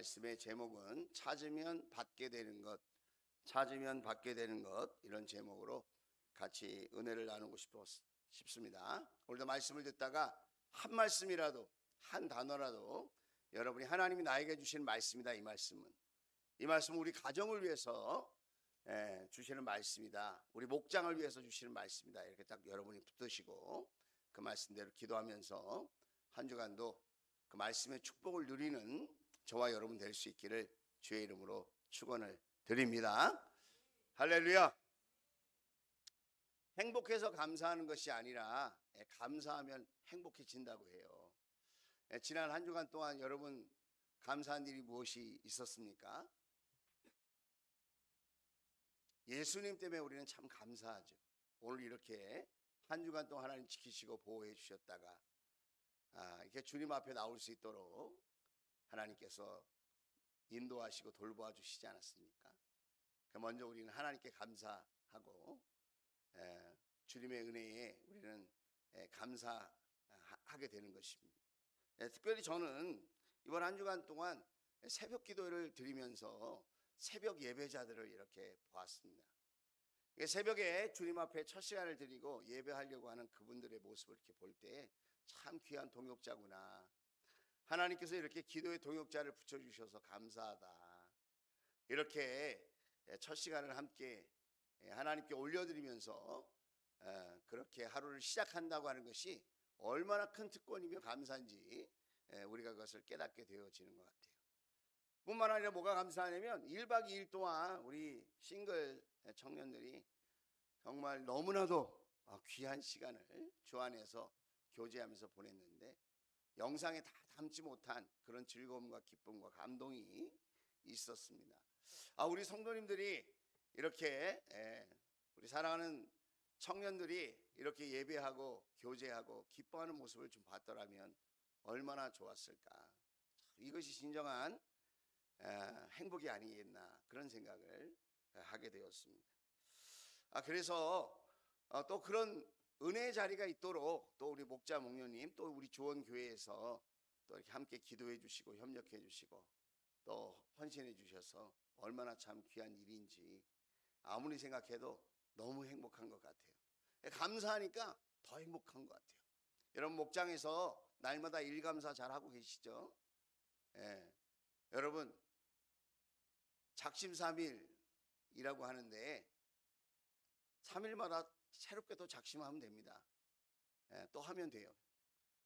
말씀의 제목은 찾으면 받게 되는 것, 찾으면 받게 되는 것, 이런 제목으로 같이 은혜를 나누고 싶습니다. 오늘도 말씀을 듣다가 한 말씀이라도, 한 단어라도 여러분이 하나님이 나에게 주시는 말씀이다, 이 말씀은 우리 가정을 위해서 주시는 말씀이다, 우리 목장을 위해서 주시는 말씀이다, 이렇게 딱 여러분이 붙드시고 그 말씀대로 기도하면서 한 주간도 그 말씀의 축복을 누리는 저와 여러분 될 수 있기를 주의 이름으로 축원을 드립니다. 할렐루야. 행복해서 감사하는 것이 아니라 감사하면 행복해진다고 해요. 지난 한 주간 동안 여러분 감사한 일이 무엇이 있었습니까? 예수님 때문에 우리는 참 감사하죠. 오늘 이렇게 한 주간 동안 하나님 지키시고 보호해 주셨다가 이렇게 주님 앞에 나올 수 있도록 하나님께서 인도하시고 돌보아 주시지 않았습니까? 먼저 우리는 하나님께 감사하고 주님의 은혜에 우리는 감사하게 되는 것입니다. 특별히 저는 이번 한 주간 동안 새벽 기도를 드리면서 새벽 예배자들을 이렇게 보았습니다. 새벽에 주님 앞에 첫 시간을 드리고 예배하려고 하는 그분들의 모습을 이렇게 볼 때 참 귀한 동역자구나. 하나님께서 이렇게 기도의 동역자를 붙여주셔서 감사하다. 이렇게 첫 시간을 함께 하나님께 올려드리면서 그렇게 하루를 시작한다고 하는 것이 얼마나 큰 특권이며 감사인지 우리가 그것을 깨닫게 되어지는 것 같아요. 뿐만 아니라 뭐가 감사하냐면 1박 2일 동안 우리 싱글 청년들이 정말 너무나도 귀한 시간을 주 안에서 교제하면서 보냈는데 영상에 다 담지 못한 그런 즐거움과 기쁨과 감동이 있었습니다. 우리 성도님들이 이렇게 우리 사랑하는 청년들이 이렇게 예배하고 교제하고 기뻐하는 모습을 좀 봤더라면 얼마나 좋았을까. 이것이 진정한 행복이 아니겠나, 그런 생각을 하게 되었습니다. 그래서 또 그런 은혜의 자리가 있도록 또 우리 목자 목녀님, 또 우리 조원교회에서 또 이렇게 함께 기도해 주시고 협력해 주시고 또 헌신해 주셔서 얼마나 참 귀한 일인지 아무리 생각해도 너무 행복한 것 같아요. 감사하니까 더 행복한 것 같아요. 여러분 목장에서 날마다 일감사 잘 하고 계시죠? 여러분 작심삼일이라고 하는데 3일마다 새롭게 또 작심하면 됩니다. 또 하면 돼요.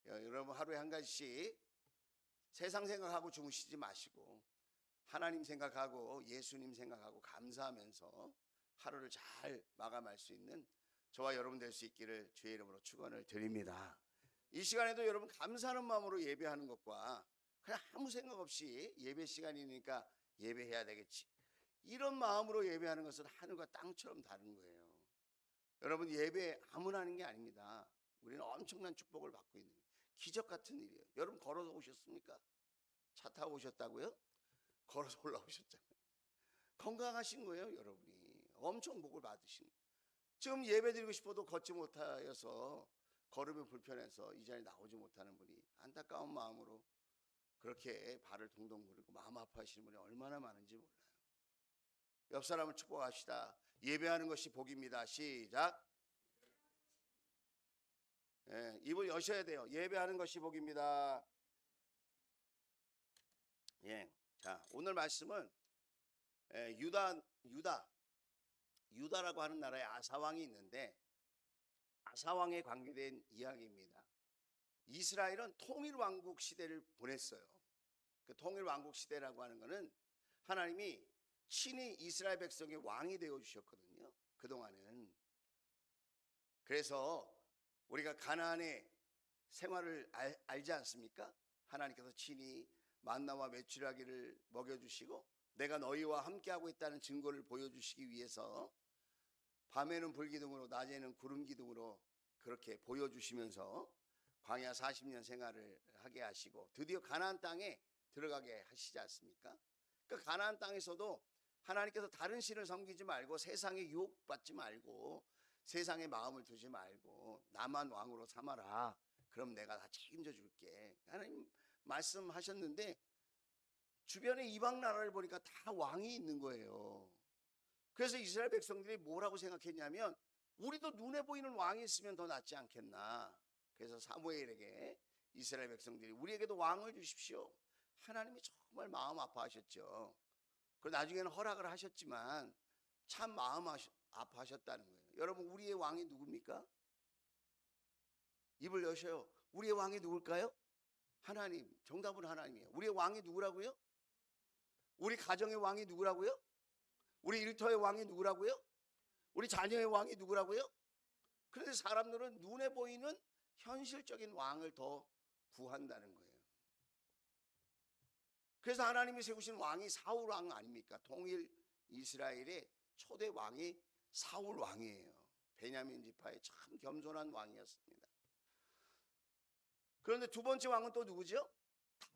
여러분 하루에 한 가지씩 세상 생각하고 주무시지 마시고 하나님 생각하고 예수님 생각하고 감사하면서 하루를 잘 마감할 수 있는 저와 여러분 될 수 있기를 주의 이름으로 축원을 드립니다. 이 시간에도 여러분 감사하는 마음으로 예배하는 것과 그냥 아무 생각 없이 예배 시간이니까 예배해야 되겠지, 이런 마음으로 예배하는 것은 하늘과 땅처럼 다른 거예요. 여러분 예배 아무나 하는 게 아닙니다. 우리는 엄청난 축복을 받고 있는 기적 같은 일이에요. 여러분 걸어서 오셨습니까? 차 타고 오셨다고요? 걸어서 올라오셨잖아요. 건강하신 거예요. 여러분이 엄청 복을 받으신 거예요. 지금 예배 드리고 싶어도 걷지 못하여서 걸으면 불편해서 이 자리에 나오지 못하는 분이 안타까운 마음으로 그렇게 발을 동동 구르고 마음 아파하시는 분이 얼마나 많은지 몰라요. 옆 사람을 축복합시다. 예배하는 것이 복입니다. 시작. 입을 여셔야 돼요. 예배하는 것이 복입니다. 자, 오늘 말씀은 유다라고 하는 나라에 아사왕이 있는데 아사왕에 관계된 이야기입니다. 이스라엘은 통일왕국 시대를 보냈어요. 그 통일왕국 시대라고 하는 것은 하나님이 친히 이스라엘 백성의 왕이 되어주셨거든요. 그동안은. 그래서 우리가 가나안의 생활을 알지 않습니까? 하나님께서 친히 만나와 메추라기를 먹여주시고 내가 너희와 함께하고 있다는 증거를 보여주시기 위해서 밤에는 불기둥으로 낮에는 구름기둥으로 그렇게 보여주시면서 광야 40년 생활을 하게 하시고 드디어 가나안 땅에 들어가게 하시지 않습니까? 그 가나안 땅에서도 하나님께서 다른 신을 섬기지 말고 세상에 유혹받지 말고 세상에 마음을 두지 말고 나만 왕으로 삼아라. 그럼 내가 다 책임져 줄게. 하나님 말씀하셨는데 주변에 이방 나라를 보니까 다 왕이 있는 거예요. 그래서 이스라엘 백성들이 뭐라고 생각했냐면 우리도 눈에 보이는 왕이 있으면 더 낫지 않겠나. 그래서 사무엘에게 이스라엘 백성들이 우리에게도 왕을 주십시오. 하나님이 정말 마음 아파하셨죠. 그리고 나중에는 허락을 하셨지만 참 마음 아파하셨다는 거예요. 여러분, 우리의 왕이 누굽니까? 입을 여셔요. 우리의 왕이 누굴까요? 하나님. 정답은 하나님이에요. 우리의 왕이 누구라고요? 우리 가정의 왕이 누구라고요? 우리 일터의 왕이 누구라고요? 우리 자녀의 왕이 누구라고요? 그런데 사람들은 눈에 보이는 현실적인 왕을 더 구한다는 거예요. 그래서 하나님이 세우신 왕이 사울 왕 아닙니까? 통일 이스라엘의 초대 왕이 사울 왕이에요. 베냐민 지파의 참 겸손한 왕이었습니다. 그런데 두 번째 왕은 또 누구죠?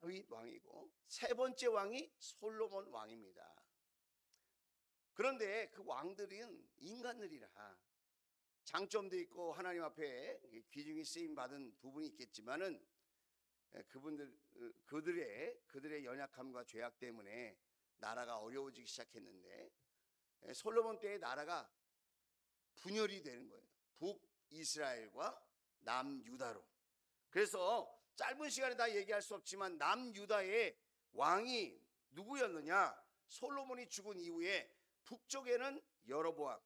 다윗 왕이고, 세 번째 왕이 솔로몬 왕입니다. 그런데 그 왕들은 인간들이라 장점도 있고 하나님 앞에 귀중히 쓰임 받은 부분이 있겠지만은 그들의 연약함과 죄악 때문에 나라가 어려워지기 시작했는데, 솔로몬 때의 나라가 분열이 되는 거예요. 북이스라엘과 남유다로. 그래서 짧은 시간에 다 얘기할 수 없지만 남유다의 왕이 누구였느냐? 솔로몬이 죽은 이후에 북쪽에는 여로보암,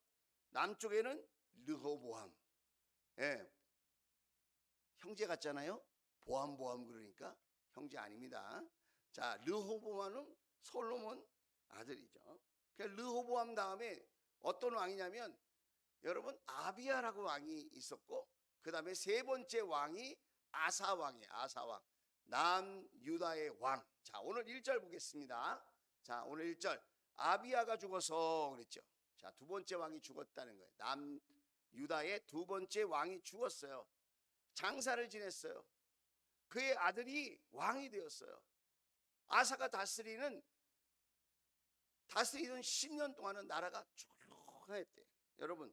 남쪽에는 르호보암. 예, 형제 같잖아요. 보암 그러니까 형제 아닙니다. 자, 르호보암은 솔로몬 아들이죠. 르호보암 다음에 어떤 왕이냐면 여러분 아비야라고 왕이 있었고, 그 다음에 세 번째 왕이 아사 왕이에요. 아사 왕, 남유다의 왕. 자, 오늘 1절 보겠습니다. 자, 오늘 1절 아비야가 죽어서 그랬죠. 자, 두 번째 왕이 죽었다는 거예요. 남유다의 두 번째 왕이 죽었어요. 장사를 지냈어요. 그의 아들이 왕이 되었어요. 아사가 다스리는 10년 동안은 나라가 조용했대요. 여러분,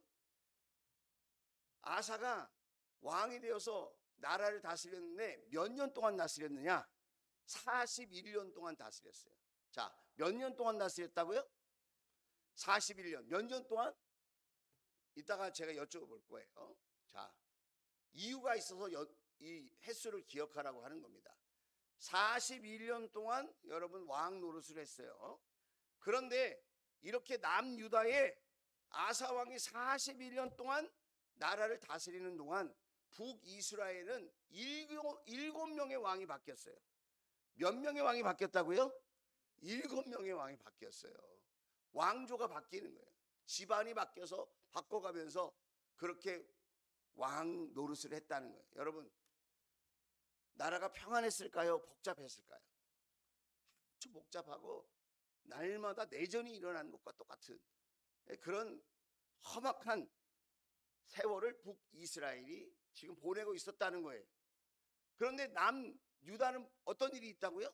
아사가 왕이 되어서 나라를 다스렸는데 몇 년 동안 다스렸느냐? 41년 동안 다스렸어요. 자, 몇 년 동안 다스렸다고요? 41년. 몇 년 동안? 이따가 제가 여쭤볼 거예요. 자, 이유가 있어서 이 횟수를 기억하라고 하는 겁니다. 41년 동안 여러분 왕 노릇을 했어요. 그런데 이렇게 남유다의 아사 왕이 41년 동안 나라를 다스리는 동안 북이스라엘은 7명의 왕이 바뀌었어요. 몇 명의 왕이 바뀌었다고요? 7명의 왕이 바뀌었어요. 왕조가 바뀌는 거예요. 집안이 바뀌어서 바꿔가면서 그렇게 왕 노릇을 했다는 거예요. 여러분, 나라가 평안했을까요? 복잡했을까요? 아주 복잡하고 날마다 내전이 일어나는 것과 똑같은 그런 험악한 세월을 북이스라엘이 지금 보내고 있었다는 거예요. 그런데 남유다는 어떤 일이 있다고요?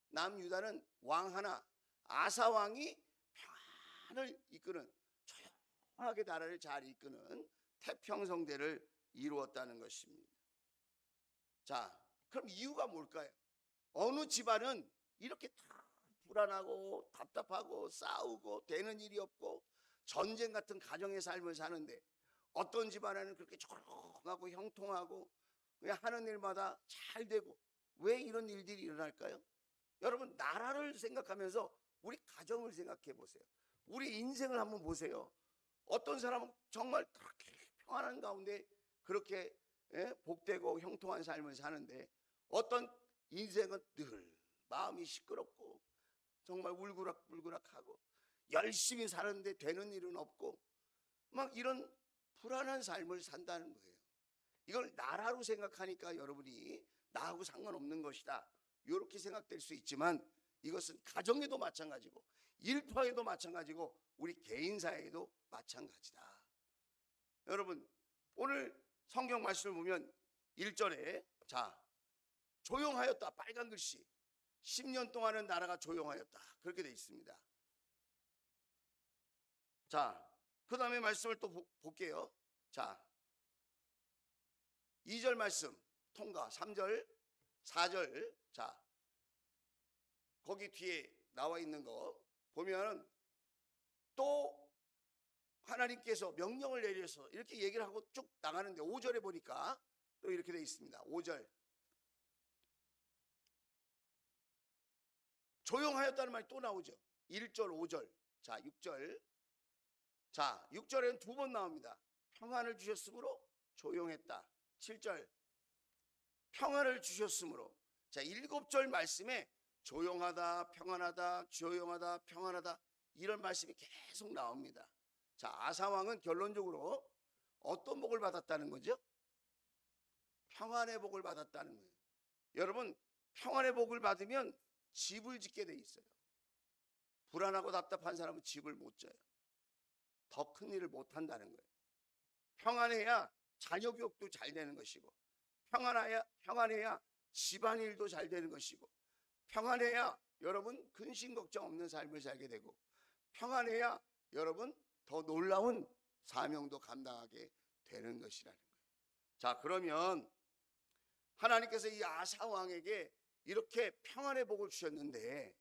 남유다는 왕 하나, 아사 왕이 평안을 이끄는, 조용하게 나라를 잘 이끄는 태평성대를 이루었다는 것입니다. 자, 그럼 이유가 뭘까요? 어느 집안은 이렇게 다 불안하고 답답하고 싸우고 되는 일이 없고 전쟁 같은 가정의 삶을 사는데, 어떤 집안에는 그렇게 조용하고 형통하고 그냥 하는 일마다 잘 되고, 왜 이런 일들이 일어날까요? 여러분, 나라를 생각하면서 우리 가정을 생각해 보세요. 우리 인생을 한번 보세요. 어떤 사람은 정말 그렇게 평안한 가운데 그렇게 복되고 형통한 삶을 사는데, 어떤 인생은 늘 마음이 시끄럽고 정말 울그락불그락하고 열심히 사는데 되는 일은 없고 막 이런 불안한 삶을 산다는 거예요. 이걸 나라로 생각하니까 여러분이 나하고 상관없는 것이다, 이렇게 생각될 수 있지만 이것은 가정에도 마찬가지고 일터에도 마찬가지고 우리 개인사에도 마찬가지다. 여러분, 오늘 성경 말씀을 보면 1절에 자, 조용하였다, 빨간 글씨, 10년 동안은 나라가 조용하였다, 그렇게 되어 있습니다. 자, 그 다음에 말씀을 또 볼게요. 자, 2절 말씀 통과, 3절 4절. 자, 거기 뒤에 나와 있는 거 보면 또 하나님께서 명령을 내려서 이렇게 얘기를 하고 쭉 나가는데 5절에 보니까 또 이렇게 되어 있습니다. 5절. 조용하였다는 말이 또 나오죠. 1절, 5절. 자, 6절. 자, 6절에는 두 번 나옵니다. 평안을 주셨으므로 조용했다. 7절. 평안을 주셨으므로. 자, 7절 말씀에 조용하다, 평안하다, 조용하다, 평안하다 이런 말씀이 계속 나옵니다. 자, 아사 왕은 결론적으로 어떤 복을 받았다는 거죠? 평안의 복을 받았다는 거예요. 여러분, 평안의 복을 받으면 집을 짓게 돼 있어요. 불안하고 답답한 사람은 집을 못 져요. 더 큰 일을 못 한다는 거예요. 평안해야 자녀 교육도 잘 되는 것이고, 평안해야 집안일도 잘 되는 것이고, 평안해야 여러분 근심 걱정 없는 삶을 살게 되고, 평안해야 여러분 더 놀라운 사명도 감당하게 되는 것이라는 거예요. 자, 그러면 하나님께서 이 아사 왕에게 이렇게 평안의 복을 주셨는데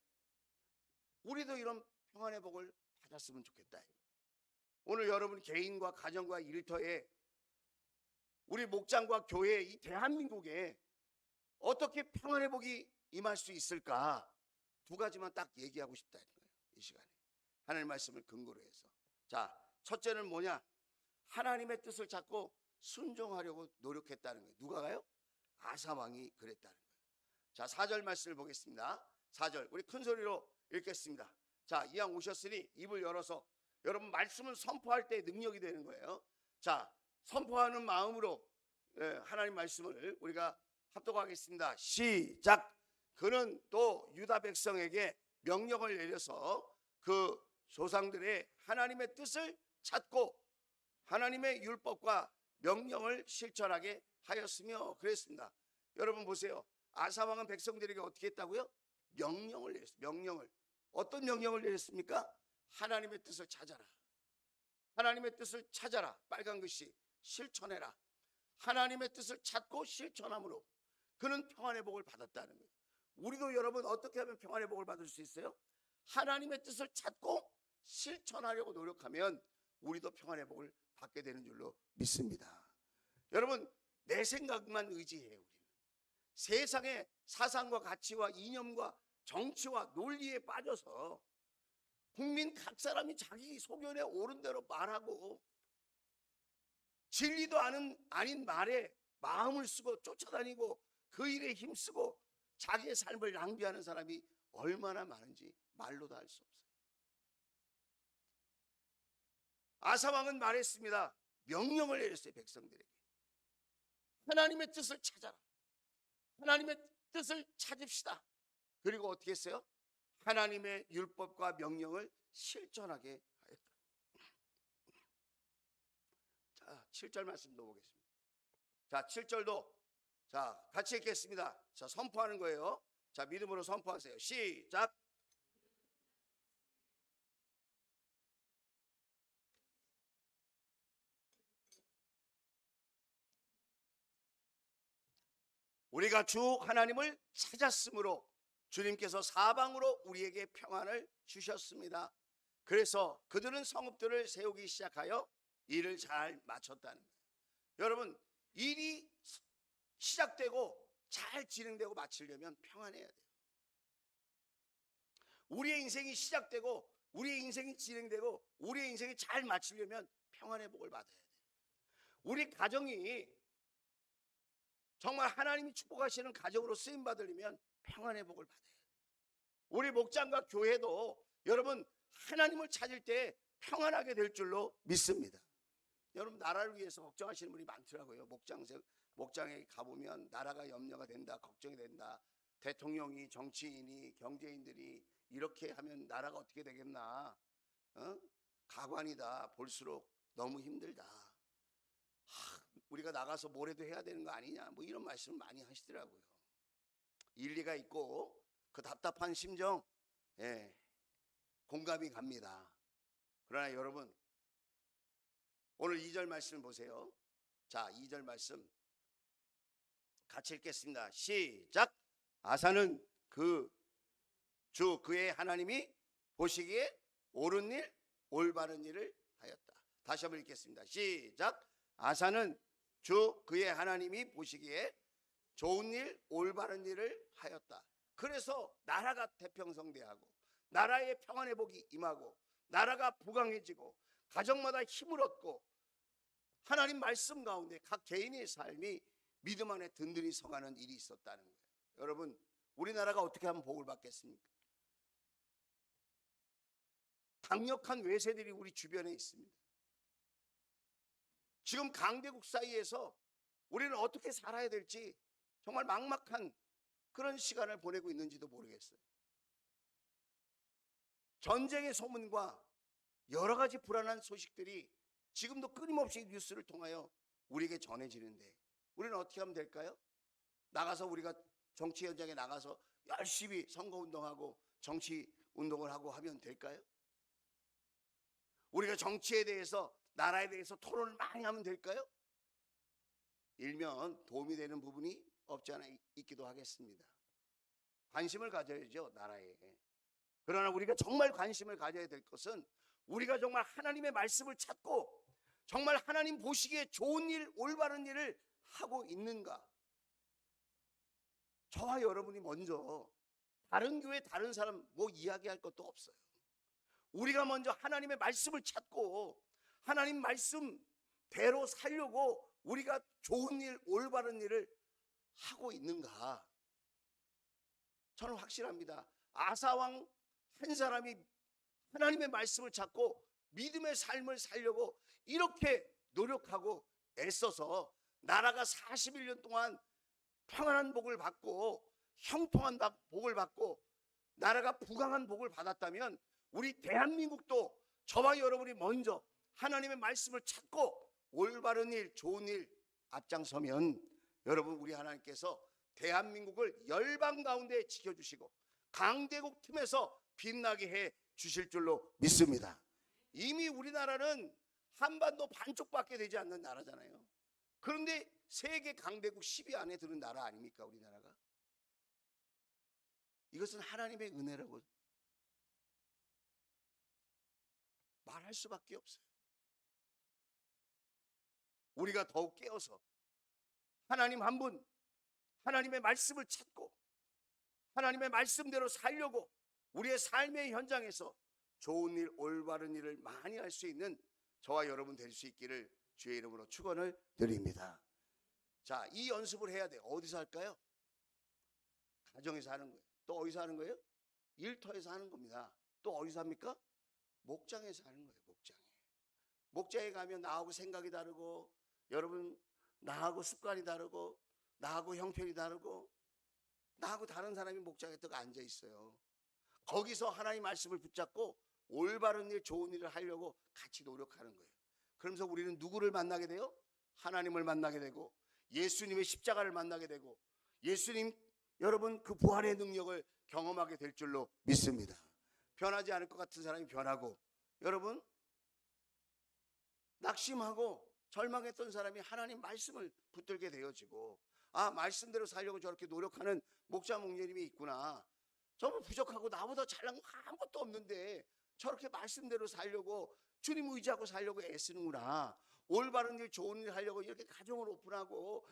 우리도 이런 평안의 복을 받았으면 좋겠다. 오늘 여러분 개인과 가정과 일터에 우리 목장과 교회 이 대한민국에 어떻게 평안의 복이 임할 수 있을까? 두 가지만 딱 얘기하고 싶다는 거예요. 이 시간에 하나님의 말씀을 근거로 해서. 자, 첫째는 뭐냐? 하나님의 뜻을 찾고 순종하려고 노력했다는 거예요. 누가요? 아사 왕이 그랬다는 거예요. 자, 4절 말씀을 보겠습니다. 4절 우리 큰 소리로 읽겠습니다. 자, 이왕 오셨으니 입을 열어서 여러분 말씀을 선포할 때 능력이 되는 거예요. 자, 선포하는 마음으로 하나님 말씀을 우리가 합독하겠습니다. 시작. 그는 또 유다 백성에게 명령을 내려서 그 조상들의 하나님의 뜻을 찾고 하나님의 율법과 명령을 실천하게 하였으며 그랬습니다. 여러분 보세요. 아사 왕은 백성들에게 어떻게 했다고요? 명령을 내렸어요. 명령을. 어떤 명령을 내렸습니까? 하나님의 뜻을 찾아라. 하나님의 뜻을 찾아라. 빨간 글씨 실천해라. 하나님의 뜻을 찾고 실천함으로 그는 평안의 복을 받았다는 거예요. 우리도 여러분 어떻게 하면 평안의 복을 받을 수 있어요? 하나님의 뜻을 찾고 실천하려고 노력하면 우리도 평안의 복을 받게 되는 줄로 믿습니다. 여러분 내 생각만 의지해요. 우리는 세상의 사상과 가치와 이념과 정치와 논리에 빠져서 국민 각 사람이 자기 소견에 옳은 대로 말하고 진리도 아닌 말에 마음을 쓰고 쫓아다니고 그 일에 힘쓰고 자기의 삶을 낭비하는 사람이 얼마나 많은지 말로도 할 수 없어요. 아사 왕은 말했습니다. 명령을 내렸어요. 백성들에게. 하나님의 뜻을 찾아라. 하나님의 뜻을 찾읍시다. 그리고 어떻게 했어요? 하나님의 율법과 명령을 실천하게 하였다. 자, 7절 말씀도 보겠습니다. 자, 7절도 자, 같이 읽겠습니다. 자, 선포하는 거예요. 자, 믿음으로 선포하세요. 시작. 우리가 주 하나님을 찾았으므로 주님께서 사방으로 우리에게 평안을 주셨습니다. 그래서 그들은 성읍들을 세우기 시작하여 일을 잘 마쳤다는 거예요. 여러분 일이 시작되고 잘 진행되고 마치려면 평안해야 돼요. 우리의 인생이 시작되고 우리의 인생이 진행되고 우리의 인생이 잘 마치려면 평안의 복을 받아야 돼요. 우리 가정이 정말 하나님이 축복하시는 가정으로 쓰임받으려면 평안의 복을 받아야 돼요. 우리 목장과 교회도 여러분 하나님을 찾을 때 평안하게 될 줄로 믿습니다. 여러분 나라를 위해서 걱정하시는 분이 많더라고요. 목장에 가보면 나라가 염려가 된다, 걱정이 된다. 대통령이, 정치인이, 경제인들이 이렇게 하면 나라가 어떻게 되겠나. 가관이다. 볼수록 너무 힘들다. 우리가 나가서 뭐라도 해야 되는 거 아니냐. 뭐 이런 말씀을 많이 하시더라고요. 일리가 있고 그 답답한 심정 공감이 갑니다. 그러나 여러분 오늘 2절 말씀 보세요. 자, 2절 말씀 같이 읽겠습니다. 시작. 아사는 그 주 그의 하나님이 보시기에 옳은 일 올바른 일을 하였다. 다시 한번 읽겠습니다. 시작. 아사는 주 그의 하나님이 보시기에 좋은 일 올바른 일을 하였다. 그래서 나라가 태평성대하고 나라의 평안회복이 임하고 나라가 부강해지고 가정마다 힘을 얻고 하나님 말씀 가운데 각 개인의 삶이 믿음 안에 든든히 서가는 일이 있었다는 거예요. 여러분, 우리나라가 어떻게 하면 복을 받겠습니까? 강력한 외세들이 우리 주변에 있습니다. 지금 강대국 사이에서 우리는 어떻게 살아야 될지 정말 막막한 그런 시간을 보내고 있는지도 모르겠어요. 전쟁의 소문과 여러 가지 불안한 소식들이 지금도 끊임없이 뉴스를 통하여 우리에게 전해지는데 우리는 어떻게 하면 될까요? 나가서 우리가 정치 현장에 나가서 열심히 선거운동하고 정치 운동을 하고 하면 될까요? 우리가 정치에 대해서 나라에 대해서 토론을 많이 하면 될까요? 일면 도움이 되는 부분이 없지 않아 있기도 하겠습니다. 관심을 가져야죠, 나라에. 그러나 우리가 정말 관심을 가져야 될 것은 우리가 정말 하나님의 말씀을 찾고 정말 하나님 보시기에 좋은 일, 올바른 일을 하고 있는가? 저와 여러분이 먼저 다른 교회, 다른 사람 뭐 이야기할 것도 없어요. 우리가 먼저 하나님의 말씀을 찾고 하나님 말씀대로 살려고 우리가 좋은 일, 올바른 일을 하고 있는가? 저는 확실합니다. 아사왕 한 사람이 하나님의 말씀을 찾고 믿음의 삶을 살려고 이렇게 노력하고 애써서 나라가 41년 동안 평안한 복을 받고 형통한 복을 받고 나라가 부강한 복을 받았다면 우리 대한민국도 저와 여러분이 먼저 하나님의 말씀을 찾고 올바른 일, 좋은 일 앞장서면 여러분 우리 하나님께서 대한민국을 열방 가운데 지켜주시고 강대국 틈에서 빛나게 해 주실 줄로 믿습니다. 이미 우리나라는 한반도 반쪽밖에 되지 않는 나라잖아요. 그런데 세계 강대국 10위 안에 드는 나라 아닙니까, 우리나라가? 이것은 하나님의 은혜라고 말할 수밖에 없어요. 우리가 더욱 깨어서 하나님 한 분, 하나님의 말씀을 찾고 하나님의 말씀대로 살려고 우리의 삶의 현장에서 좋은 일, 올바른 일을 많이 할 수 있는 저와 여러분 될 수 있기를 주의 이름으로 축원을 드립니다. 자, 이 연습을 해야 돼요. 어디서 할까요? 가정에서 하는 거예요. 또 어디서 하는 거예요? 일터에서 하는 겁니다. 또 어디서 합니까? 목장에서 하는 거예요. 목장에. 목장에 가면 나하고 생각이 다르고 여러분 나하고 습관이 다르고 나하고 형편이 다르고 나하고 다른 사람이 목장에 또 앉아 있어요. 거기서 하나님 말씀을 붙잡고 올바른 일, 좋은 일을 하려고 같이 노력하는 거예요. 그러면서 우리는 누구를 만나게 돼요? 하나님을 만나게 되고 예수님의 십자가를 만나게 되고 예수님 여러분 그 부활의 능력을 경험하게 될 줄로 믿습니다. 변하지 않을 것 같은 사람이 변하고 여러분 낙심하고 절망했던 사람이 하나님 말씀을 붙들게 되어지고 아, 말씀대로 살려고 저렇게 노력하는 목자 목녀님이 있구나. 저는 부족하고 나보다 잘난 거 아무것도 없는데 저렇게 말씀대로 살려고 주님 의지하고 살려고 애쓰는구나. 올바른 일, 좋은 일 하려고 이렇게 가정을 오픈하고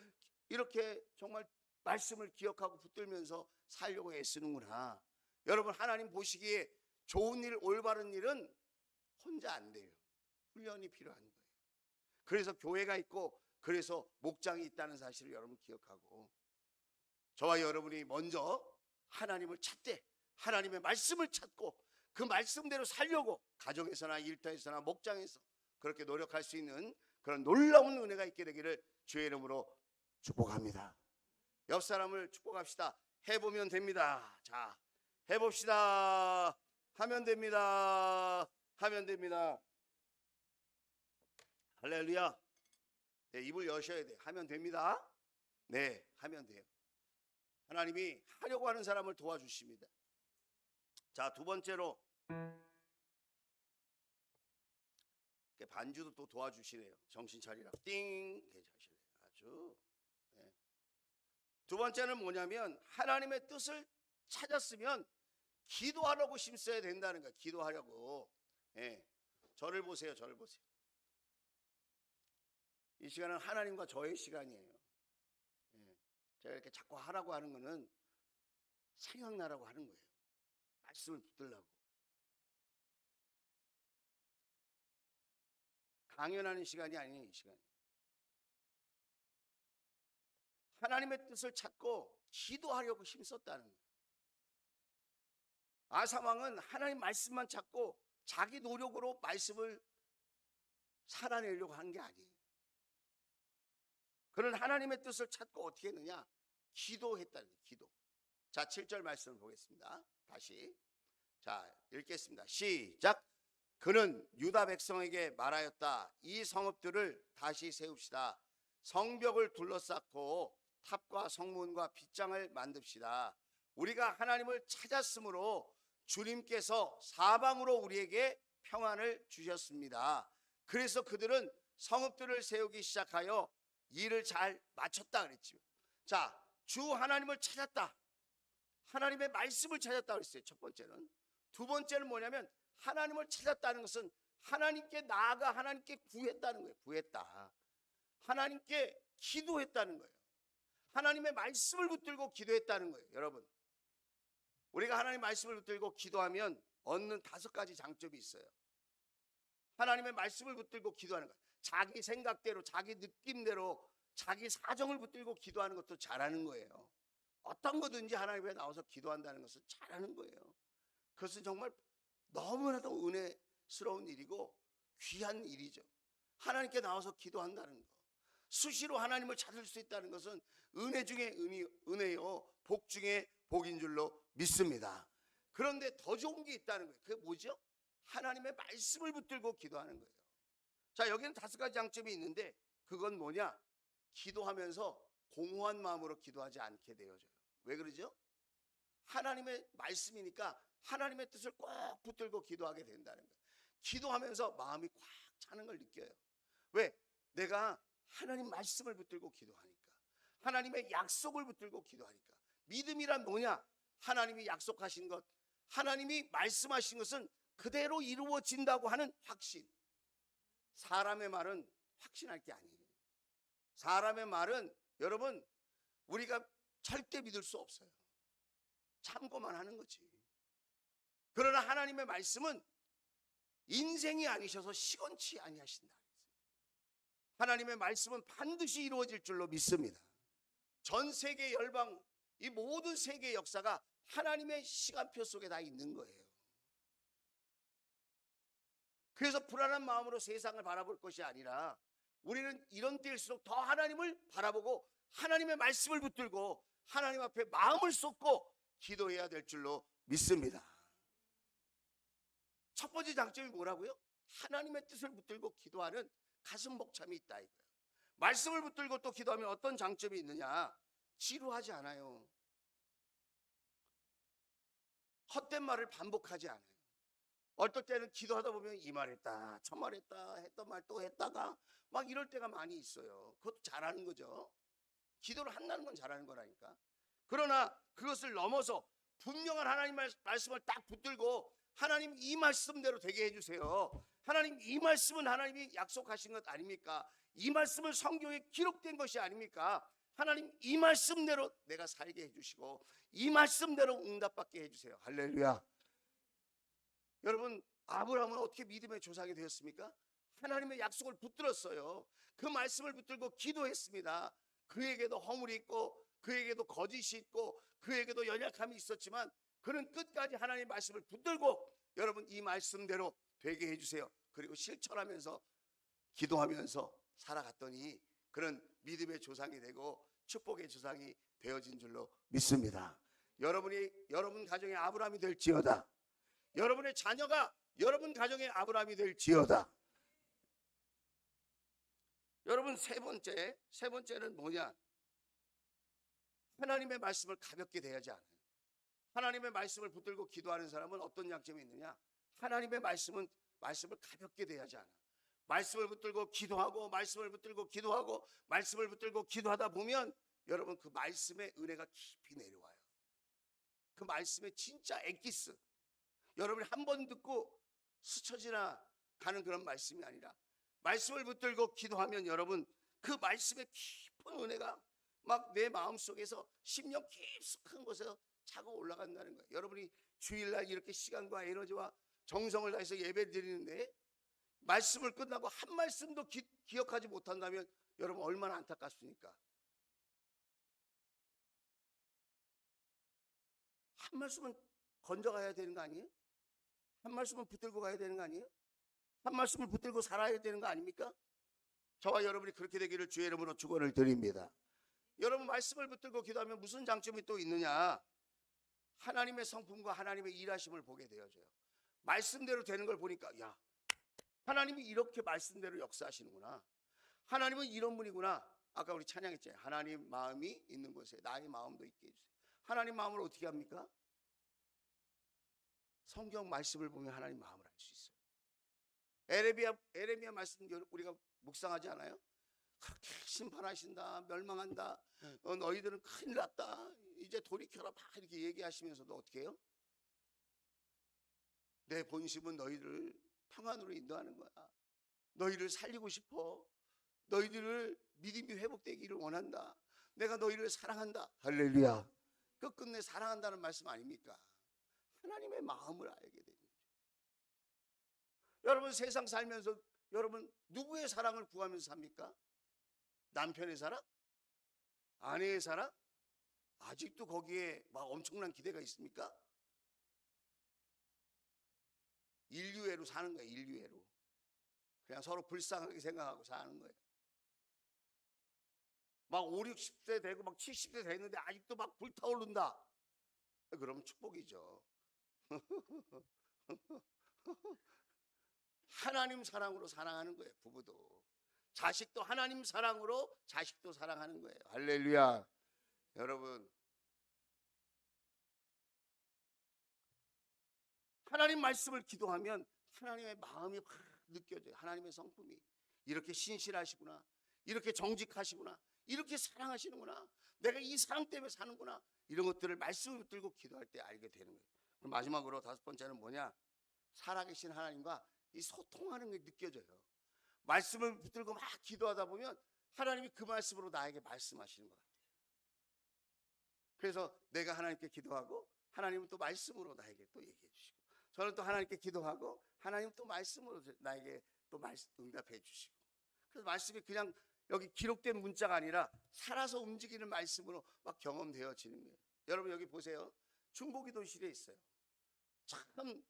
이렇게 정말 말씀을 기억하고 붙들면서 살려고 애쓰는구나. 여러분 하나님 보시기에 좋은 일, 올바른 일은 혼자 안 돼요. 훈련이 필요한 거예요. 그래서 교회가 있고 그래서 목장이 있다는 사실을 여러분 기억하고 저와 여러분이 먼저 하나님을 찾되 하나님의 말씀을 찾고 그 말씀대로 살려고 가정에서나 일터에서나 목장에서 그렇게 노력할 수 있는 그런 놀라운 은혜가 있게 되기를 주의 이름으로 축복합니다. 옆 사람을 축복합시다. 해보면 됩니다. 자, 해봅시다. 하면 됩니다. 하면 됩니다. 할렐루야. 네, 입을 여셔야 돼. 하면 됩니다. 네, 하면 돼요. 하나님이 하려고 하는 사람을 도와주십니다. 자, 두 번째로 반주도 또 도와주시네요. 정신 차리라. 띵. 괜찮으시네요. 아주. 네. 두 번째는 뭐냐면 하나님의 뜻을 찾았으면 기도하려고 힘써야 된다는 거야. 기도하려고. 예. 저를 보세요. 저를 보세요. 이 시간은 하나님과 저의 시간이에요. 예. 제가 이렇게 자꾸 하라고 하는 거는 생각나라고 하는 거예요. 말씀을 붙들라고. 강연하는 시간이 아니에요. 이 시간이. 하나님의 뜻을 찾고 기도하려고 힘썼다는 거예요. 아사왕은 하나님 말씀만 찾고 자기 노력으로 말씀을 살아내려고 하는 게 아니에요. 그는 하나님의 뜻을 찾고 어떻게 했느냐? 기도했다는 거예요. 기도. 자, 7절 말씀을 보겠습니다. 다시. 자, 읽겠습니다. 시작. 그는 유다 백성에게 말하였다. 이 성읍들을 다시 세웁시다. 성벽을 둘러싸고 탑과 성문과 빗장을 만듭시다. 우리가 하나님을 찾았으므로 주님께서 사방으로 우리에게 평안을 주셨습니다. 그래서 그들은 성읍들을 세우기 시작하여 일을 잘 마쳤다 그랬죠. 자, 주 하나님을 찾았다. 하나님의 말씀을 찾았다 그랬어요. 첫 번째는. 두 번째는 뭐냐면 하나님을 찾았다는 것은 하나님께 나아가 하나님께 구했다는 거예요. 구했다. 하나님께 기도했다는 거예요. 하나님의 말씀을 붙들고 기도했다는 거예요. 여러분, 우리가 하나님의 말씀을 붙들고 기도하면 얻는 5가지 장점이 있어요. 하나님의 말씀을 붙들고 기도하는 거예요. 자기 생각대로, 자기 느낌대로, 자기 사정을 붙들고 기도하는 것도 잘하는 거예요. 어떤 거든지 하나님 앞에 나와서 기도한다는 것은 잘하는 거예요. 그것은 정말 너무나도 은혜스러운 일이고 귀한 일이죠. 하나님께 나와서 기도한다는 거. 수시로 하나님을 찾을 수 있다는 것은 은혜 중에 은혜요, 복 중에 복인 줄로 믿습니다. 그런데 더 좋은 게 있다는 거예요. 그게 뭐죠? 하나님의 말씀을 붙들고 기도하는 거예요. 자, 여기는 5가지 장점이 있는데 그건 뭐냐? 기도하면서 공허한 마음으로 기도하지 않게 되어져요. 왜 그러죠? 하나님의 말씀이니까 하나님의 뜻을 꼭 붙들고 기도하게 된다는 거예요. 기도하면서 마음이 꽉 차는 걸 느껴요. 왜? 내가 하나님 말씀을 붙들고 기도하니까, 하나님의 약속을 붙들고 기도하니까. 믿음이란 뭐냐? 하나님이 약속하신 것, 하나님이 말씀하신 것은 그대로 이루어진다고 하는 확신. 사람의 말은 확신할 게 아니에요. 사람의 말은 여러분 우리가 절대 믿을 수 없어요. 참고만 하는 거지. 그러나 하나님의 말씀은 인생이 아니셔서 시건치 아니하신다. 하나님의 말씀은 반드시 이루어질 줄로 믿습니다. 전 세계 열방, 이 모든 세계의 역사가 하나님의 시간표 속에 다 있는 거예요. 그래서 불안한 마음으로 세상을 바라볼 것이 아니라 우리는 이런 때일수록 더 하나님을 바라보고 하나님의 말씀을 붙들고 하나님 앞에 마음을 쏟고 기도해야 될 줄로 믿습니다. 첫 번째 장점이 뭐라고요? 하나님의 뜻을 붙들고 기도하는 가슴 벅참이 있다 이거예요. 말씀을 붙들고 또 기도하면 어떤 장점이 있느냐? 지루하지 않아요. 헛된 말을 반복하지 않아요. 어떨 때는 기도하다 보면 이 말했다, 저 말했다, 했던 말 또 했다가 막 이럴 때가 많이 있어요. 그것도 잘하는 거죠. 기도를 한다는 건 잘하는 거라니까. 그러나 그것을 넘어서 분명한 하나님 말씀을 딱 붙들고 하나님 이 말씀대로 되게 해주세요. 하나님 이 말씀은 하나님이 약속하신 것 아닙니까? 이 말씀은 성경에 기록된 것이 아닙니까? 하나님 이 말씀대로 내가 살게 해주시고 이 말씀대로 응답받게 해주세요. 할렐루야. 여러분, 아브라함은 어떻게 믿음의 조상이 되었습니까? 하나님의 약속을 붙들었어요. 그 말씀을 붙들고 기도했습니다. 그에게도 허물이 있고 그에게도 거짓이 있고 그에게도 연약함이 있었지만 그는 끝까지 하나님의 말씀을 붙들고 여러분 이 말씀대로 되게 해주세요. 그리고 실천하면서 기도하면서 살아갔더니 그는 믿음의 조상이 되고 축복의 조상이 되어진 줄로 믿습니다. 여러분 가정의 아브라함이 될지어다. 여러분의 자녀가 여러분 가정의 아브라함이 될지어다. 여러분 세 번째는 뭐냐? 하나님의 말씀을 가볍게 대하지 않아요. 하나님의 말씀을 붙들고 기도하는 사람은 어떤 장점이 있느냐? 하나님의 말씀을 가볍게 대하지 않아. 말씀을 붙들고 기도하고 말씀을 붙들고 기도하고 말씀을 붙들고 기도하다 보면 여러분 그 말씀의 은혜가 깊이 내려와요. 그 말씀의 진짜 엑기스, 여러분이 한 번 듣고 스쳐 지나가는 그런 말씀이 아니라 말씀을 붙들고 기도하면 여러분 그 말씀의 깊은 은혜가 막 내 마음속에서 심령 깊숙한 곳에서 차고 올라간다는 거예요. 여러분이 주일날 이렇게 시간과 에너지와 정성을 다해서 예배 드리는데 말씀을 끝나고 한 말씀도 기억하지 못한다면 여러분 얼마나 안타깝습니까? 한 말씀은 건져가야 되는 거 아니에요? 한 말씀은 붙들고 가야 되는 거 아니에요? 한 말씀을 붙들고 살아야 되는 거 아닙니까? 저와 여러분이 그렇게 되기를 주의 이름으로 축원을 드립니다. 여러분 말씀을 붙들고 기도하면 무슨 장점이 또 있느냐? 하나님의 성품과 하나님의 일하심을 보게 되어져요. 말씀대로 되는 걸 보니까 야, 하나님이 이렇게 말씀대로 역사하시는구나. 하나님은 이런 분이구나. 아까 우리 찬양했잖아요. 하나님 마음이 있는 곳에 나의 마음도 있게 해주세요. 하나님 마음을 어떻게 합니까? 성경 말씀을 보면 하나님 마음을 알 수 있어요. 에레미야 말씀 우리가 묵상하지 않아요? 그렇게 심판하신다, 멸망한다, 너희들은 큰일 났다, 이제 돌이켜라 막 이렇게 얘기하시면서도 어떻게 해요? 내 본심은 너희를 평안으로 인도하는 거야. 너희를 살리고 싶어. 너희들을 믿음이 회복되기를 원한다. 내가 너희를 사랑한다. 할렐루야. 끝끝내 사랑한다는 말씀 아닙니까? 하나님의 마음을 알게 되는 거죠. 여러분 세상 살면서 여러분 누구의 사랑을 구하면서 삽니까? 남편의 사랑? 아내의 사랑? 아직도 거기에 막 엄청난 기대가 있습니까? 인류애로 사는 거예요. 인류애로. 그냥 서로 불쌍하게 생각하고 사는 거예요. 막 5, 60세 되고 막 70세 됐는데 아직도 막 불타오른다. 그러면 축복이죠. 하나님 사랑으로 사랑하는 거예요. 부부도. 자식도 하나님 사랑으로 자식도 사랑하는 거예요. 할렐루야. 여러분 하나님 말씀을 기도하면 하나님의 마음이 확 느껴져요. 하나님의 성품이 이렇게 신실하시구나, 이렇게 정직하시구나, 이렇게 사랑하시는구나, 내가 이 사랑 때문에 사는구나, 이런 것들을 말씀을 붙들고 기도할 때 알게 되는 거예요. 그럼 마지막으로 다섯 번째는 뭐냐? 살아계신 하나님과 이 소통하는 게 느껴져요. 말씀을 붙들고 막 기도하다 보면 하나님이 그 말씀으로 나에게 말씀하시는 것 같아요. 그래서 내가 하나님께 기도하고 하나님은 또 말씀으로 나에게 또 얘기해 주시고, 저는 또 하나님께 기도하고 하나님은 또 말씀으로 나에게 또 응답해 주시고, 그래서 말씀이 그냥 여기 기록된 문자가 아니라 살아서 움직이는 말씀으로 막 경험되어지는 거예요. 여러분 여기 보세요. 중보기도실에 있어요. 참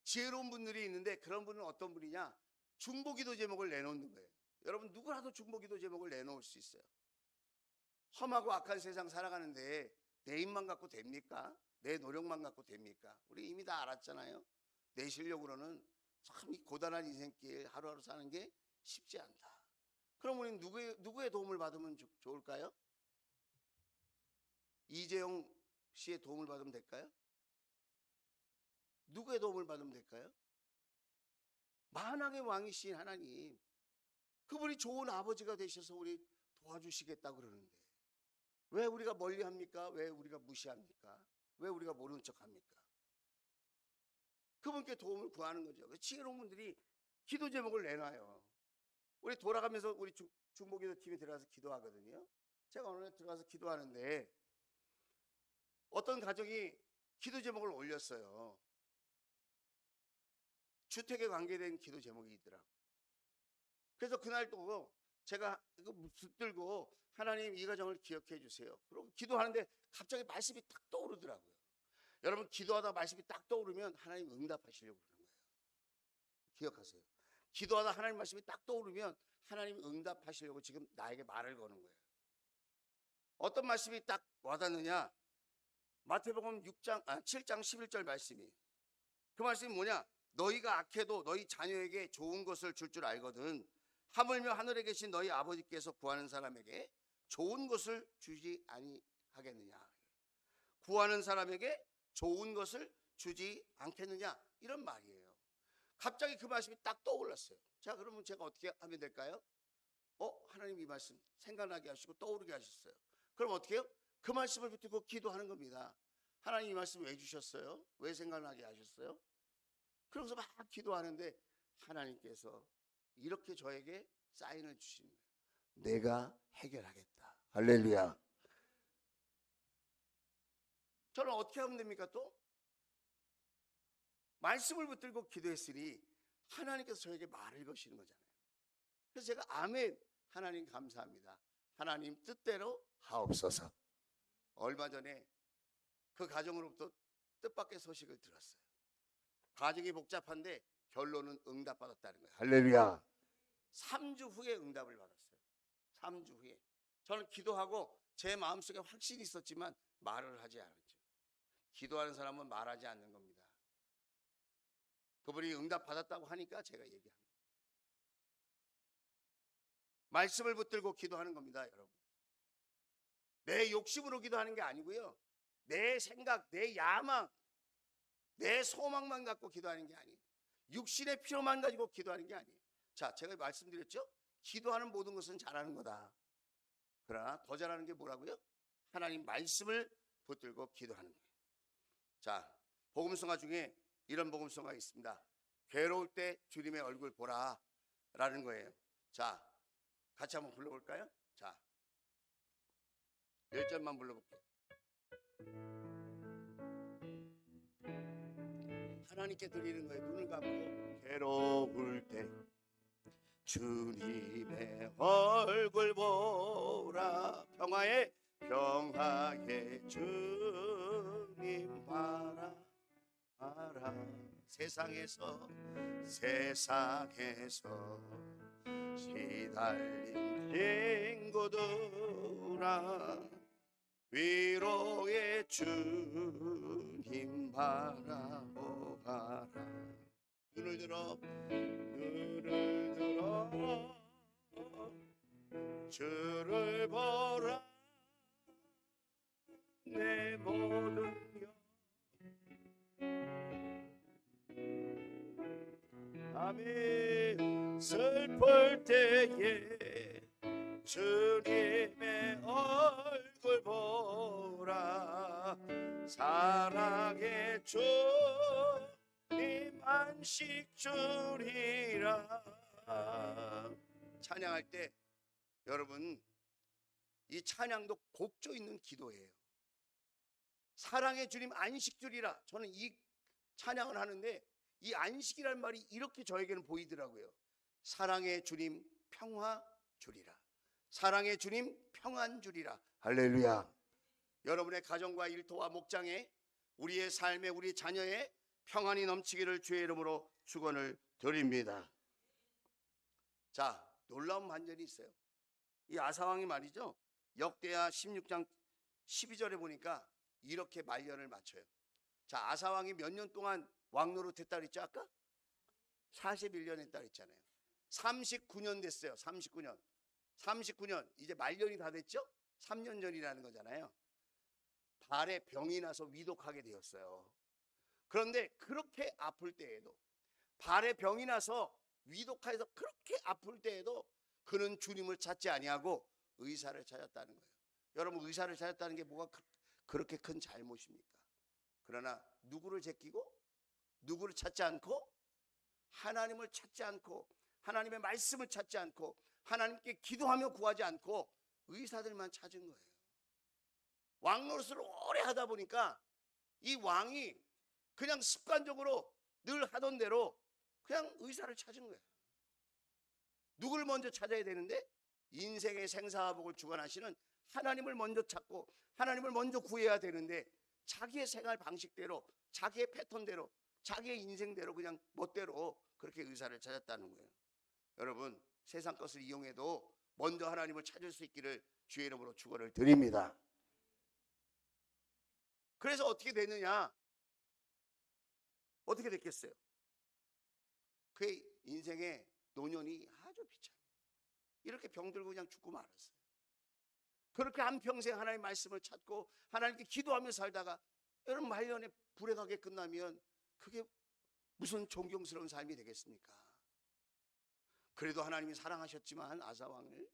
지혜로운 분들이 있는데 그런 분은 어떤 분이냐? 중보기도 제목을 내놓는 거예요. 여러분 누구라도 중보기도 제목을 내놓을 수 있어요. 험하고 악한 세상 살아가는데 내 힘만 갖고 됩니까? 내 노력만 갖고 됩니까? 우리 이미 다 알았잖아요. 내 실력으로는 참 이 고단한 인생길 하루하루 사는 게 쉽지 않다. 그럼 우리는 누구의 도움을 받으면 좋을까요? 이재용 씨의 도움을 받으면 될까요? 누구의 도움을 받으면 될까요? 만왕의 왕이신 하나님, 그분이 좋은 아버지가 되셔서 우리 도와주시겠다고 그러는데 왜 우리가 멀리합니까? 왜 우리가 무시합니까? 왜 우리가 모르는 척합니까? 그분께 도움을 구하는 거죠. 지혜로운 분들이 기도 제목을 내놔요. 우리 돌아가면서 우리 중보기도 팀에 들어가서 기도하거든요. 제가 오늘 들어가서 기도하는데 어떤 가정이 기도 제목을 올렸어요. 주택에 관계된 기도 제목이 있더라고요. 그래서 그날 또 제가 이거 붙들고 하나님 이 가정을 기억해 주세요. 그리고 기도하는데 갑자기 말씀이 딱 떠오르더라고요. 여러분 기도하다 말씀이 딱 떠오르면 하나님 응답하시려고 그러는 거예요. 기억하세요. 기도하다 하나님 말씀이 딱 떠오르면 하나님 응답하시려고 지금 나에게 말을 거는 거예요. 어떤 말씀이 딱 와닿느냐? 마태복음 7장 11절 말씀이. 그 말씀이 뭐냐? 너희가 악해도 너희 자녀에게 좋은 것을 줄 줄 알거든 하물며 하늘에 계신 너희 아버지께서 구하는 사람에게 좋은 것을 주지 아니하겠느냐. 구하는 사람에게 좋은 것을 주지 않겠느냐, 이런 말이에요. 갑자기 그 말씀이 딱 떠올랐어요. 자, 그러면 제가 어떻게 하면 될까요? 하나님 이 말씀 생각나게 하시고 떠오르게 하셨어요. 그럼 어떻게 해요? 그 말씀을 붙들고 기도하는 겁니다. 하나님 이 말씀 왜 주셨어요? 왜 생각나게 하셨어요? 그러면서 막 기도하는데 하나님께서 이렇게 저에게 사인을 주신 거예요. 내가 해결하겠다. 할렐루야. 저는 어떻게 하면 됩니까? 또 말씀을 붙들고 기도했으니 하나님께서 저에게 말을 거시는 거잖아요. 그래서 제가 아멘, 하나님 감사합니다, 하나님 뜻대로 하옵소서. 얼마 전에 그 가정으로부터 뜻밖의 소식을 들었어요. 과정이 복잡한데 결론은 응답받았다는 거예요. 할렐루야. 3주 후에 응답을 받았어요. 3주 후에. 저는 기도하고 제 마음속에 확신이 있었지만 말을 하지 않았죠. 기도하는 사람은 말하지 않는 겁니다. 그분이 응답받았다고 하니까 제가 얘기합니다. 말씀을 붙들고 기도하는 겁니다, 여러분. 내 욕심으로 기도하는 게 아니고요, 내 생각, 내 야망, 내 소망만 갖고 기도하는 게 아니에요. 육신의 필요만 가지고 기도하는 게 아니에요. 자, 제가 말씀드렸죠? 기도하는 모든 것은 잘하는 거다. 그러나 더 잘하는 게 뭐라고요? 하나님 말씀을 붙들고 기도하는 거예요. 자, 복음성가 중에 이런 복음성가 있습니다. 괴로울 때 주님의 얼굴 보라 라는 거예요. 자, 같이 한번 불러볼까요? 자, 1절만 불러볼게요. 하나님께 드리는 거예요. 눈을 감고 괴로울 때 주님의 얼굴 보라, 평화의 주님 바라. 세상에서 시달린 친구들아, 위로의 주님 바라보아라. 눈을 들어 주를 보라, 내 모든 아멘. 슬플 때에 주님의 얼굴 보라, 사랑의 주님 안식 주리라. 찬양할 때 여러분, 이 찬양도 곡조 있는 기도예요. 사랑의 주님 안식 주리라. 저는 이 찬양을 하는데 이 안식이란 말이 이렇게 저에게는 보이더라고요. 사랑의 주님 평화 주리라. 사랑의 주님 평안 주리라. 할렐루야. 여러분의 가정과 일터와 목장에, 우리의 삶에, 우리 자녀의 평안이 넘치기를 주의 이름으로 축원을 드립니다. 자, 놀라운 반전이 있어요. 이 아사왕이 말이죠, 역대하 16장 12절에 보니까 이렇게 말년을 맞춰요. 자, 아사왕이 몇 년 동안 왕노릇 했다 그랬죠? 아까 41년 했다 그랬잖아요. 39년 됐어요. 39년 이제 말년이 다 됐죠? 3년 전이라는 거잖아요. 발에 병이 나서 위독하게 되었어요. 그런데 그렇게 아플 때에도, 발에 병이 나서 위독해서 그렇게 아플 때에도 그는 주님을 찾지 아니하고 의사를 찾았다는 거예요. 여러분, 의사를 찾았다는 게 뭐가 그렇게 큰 잘못입니까? 그러나 누구를 제끼고 누구를 찾지 않고, 하나님을 찾지 않고, 하나님의 말씀을 찾지 않고, 하나님께 기도하며 구하지 않고 의사들만 찾은 거예요. 왕노릇을 오래 하다 보니까 이 왕이 그냥 습관적으로 늘 하던 대로 그냥 의사를 찾은 거예요. 누구를 먼저 찾아야 되는데, 인생의 생사화복을 주관하시는 하나님을 먼저 찾고 하나님을 먼저 구해야 되는데, 자기의 생활 방식대로, 자기의 패턴대로, 자기의 인생대로 그냥 멋대로 그렇게 의사를 찾았다는 거예요. 여러분, 세상 것을 이용해도 먼저 하나님을 찾을 수 있기를 주의 이름으로 축원을 드립니다. 그래서 어떻게 됐느냐? 어떻게 됐겠어요? 그의 인생의 노년이 아주 비참해요. 이렇게 병들고 그냥 죽고 말았어요. 그렇게 한평생 하나님의 말씀을 찾고 하나님께 기도하며 살다가 여러분, 말년에 불행하게 끝나면 그게 무슨 존경스러운 삶이 되겠습니까? 그래도 하나님이 사랑하셨지만 아사왕을,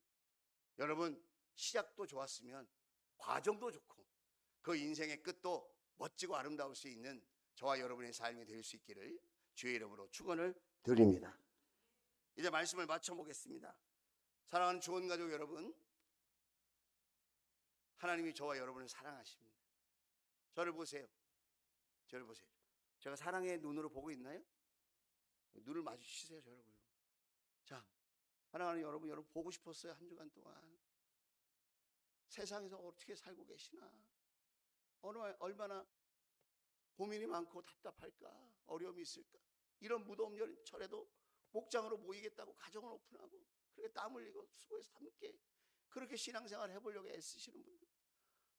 여러분, 시작도 좋았으면 과정도 좋고 그 인생의 끝도 멋지고 아름다울 수 있는 저와 여러분의 삶이 될 수 있기를 주의 이름으로 축원을 드립니다. 이제 말씀을 마쳐보겠습니다. 사랑하는 주원 가족 여러분, 하나님이 저와 여러분을 사랑하십니다. 저를 보세요. 저를 보세요. 제가 사랑의 눈으로 보고 있나요? 눈을 마주치세요, 저를. 자, 사랑하는 여러분, 여러분 보고 싶었어요. 한 주간 동안 세상에서 어떻게 살고 계시나, 얼마나 고민이 많고 답답할까, 어려움이 있을까. 이런 무더운 철에도 목장으로 모이겠다고 가정을 오픈하고 그렇게 땀 흘리고 수고해서 함께 그렇게 신앙생활을 해보려고 애쓰시는 분들,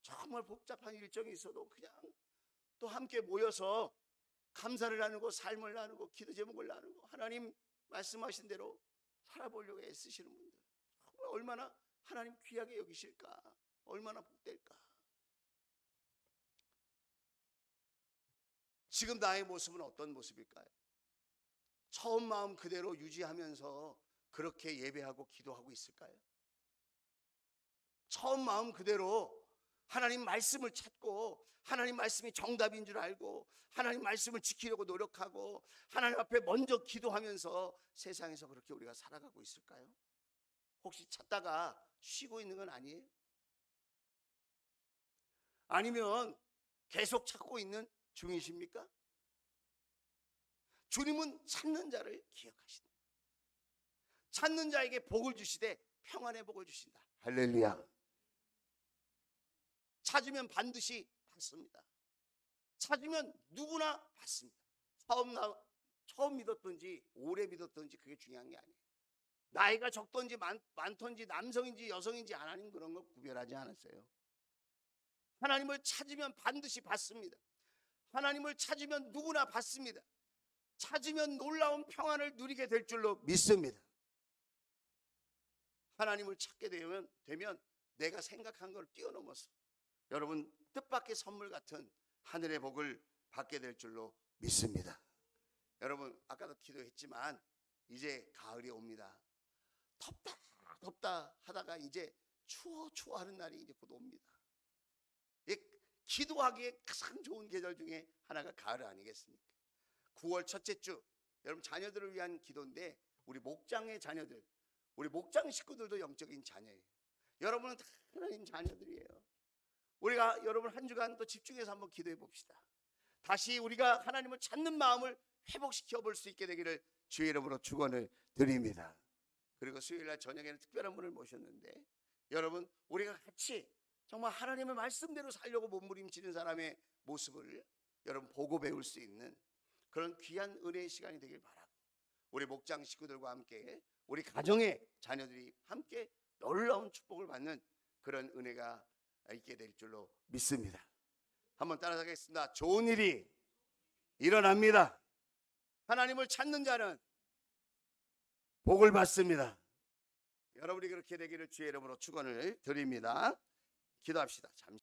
정말 복잡한 일정이 있어도 그냥 또 함께 모여서 감사를 나누고 삶을 나누고 기도 제목을 나누고 하나님 말씀하신 대로 살아보려고 애쓰시는 분들, 정말 얼마나 하나님 귀하게 여기실까, 얼마나 복될까. 지금 나의 모습은 어떤 모습일까요? 처음 마음 그대로 유지하면서 그렇게 예배하고 기도하고 있을까요? 처음 마음 그대로 하나님 말씀을 찾고 하나님 말씀이 정답인 줄 알고 하나님 말씀을 지키려고 노력하고 하나님 앞에 먼저 기도하면서 세상에서 그렇게 우리가 살아가고 있을까요? 혹시 찾다가 쉬고 있는 건 아니에요? 아니면 계속 찾고 있는 중이십니까? 주님은 찾는 자를 기억하신다. 찾는 자에게 복을 주시되 평안의 복을 주신다. 할렐루야. 찾으면 반드시 받습니다. 찾으면 누구나 받습니다. 처음 믿었던지 오래 믿었던지 그게 중요한 게 아니에요. 나이가 적던지 많던지 남성인지 여성인지 하나님 그런 거 구별하지 않았어요. 하나님을 찾으면 반드시 받습니다. 하나님을 찾으면 누구나 받습니다. 찾으면 놀라운 평안을 누리게 될 줄로 믿습니다. 하나님을 찾게 되면 내가 생각한 걸 뛰어넘어서 여러분 뜻밖의 선물 같은 하늘의 복을 받게 될 줄로 믿습니다. 여러분 아까도 기도했지만 이제 가을이 옵니다. 덥다 하다가 이제 추워 하는 날이 이제 곧 옵니다. 기도하기에 가장 좋은 계절 중에 하나가 가을 아니겠습니까? 9월 첫째 주, 여러분 자녀들을 위한 기도인데 우리 목장의 자녀들, 우리 목장 식구들도 영적인 자녀예요. 여러분은 다 하나님 자녀들이에요. 우리가 여러분 한 주간 또 집중해서 한번 기도해 봅시다. 다시 우리가 하나님을 찾는 마음을 회복시켜 볼 수 있게 되기를 주의 이름으로 축원을 드립니다. 그리고 수요일날 저녁에는 특별한 분을 모셨는데 여러분 우리가 같이 정말 하나님의 말씀대로 살려고 몸부림치는 사람의 모습을 여러분 보고 배울 수 있는 그런 귀한 은혜의 시간이 되길 바라고, 우리 목장 식구들과 함께 우리 가정의 자녀들이 함께 놀라운 축복을 받는 그런 은혜가 있게 될 줄로 믿습니다. 한번 따라하겠습니다. 좋은 일이 일어납니다. 하나님을 찾는 자는 복을 받습니다. 여러분이 그렇게 되기를 주의 이름으로 축원을 드립니다. 기도합시다. 잠시